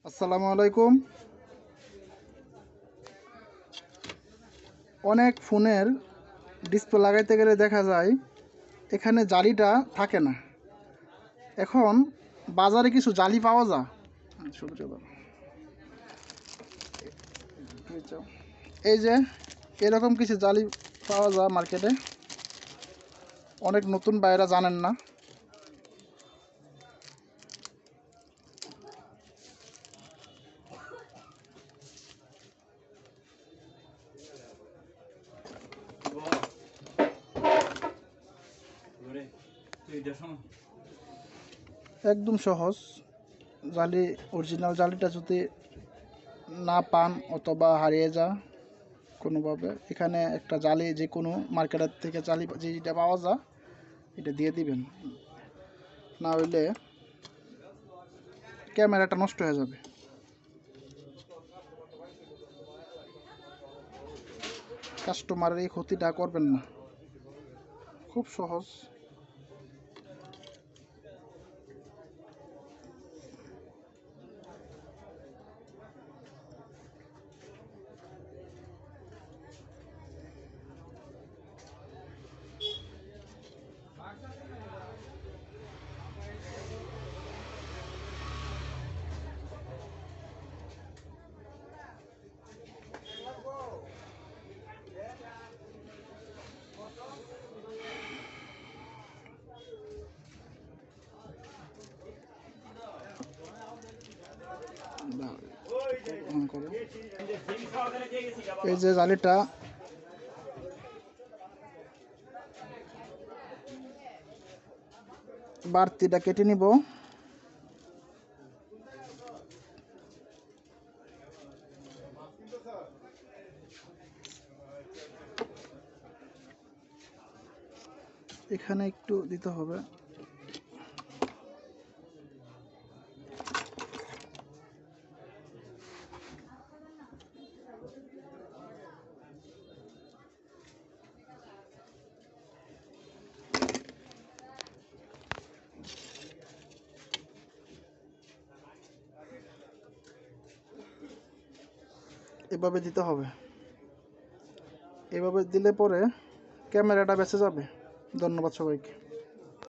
আসসালামু আলাইকুম। অনেক ফোনের ডিসপ্লে লাগাইতে গেলে দেখা যায় এখানে জালিটা থাকে না। এখন বাজারে কিছু জালি পাওয়া যায়। এই যে এরকম কিছু জালি পাওয়া যায় মার্কেটে। অনেক নতুন বাইরা জানেন না। একদম সহজ। জালি অরিজিনাল জালিটা যদি না পান অথবা হারিয়ে যায় কোনোভাবে, এখানে একটা জালি যে কোনো মার্কেটের থেকে জালি যেটা পাওয়া যায় এটা দিয়ে দিবেন, না হইলে ক্যামেরাটা নষ্ট হয়ে যাবে। কাস্টমারের এই ক্ষতিটা করবেন না, খুব সহজ। এই যে জালিটা বাড়তিটা কেটে নিব। এখানে একটু দিতে হবে। এভাবে দিতে হবে। এভাবে দিলে পরে ক্যামেরাটা বেঁচে যাবে। ধন্যবাদ সবাইকে।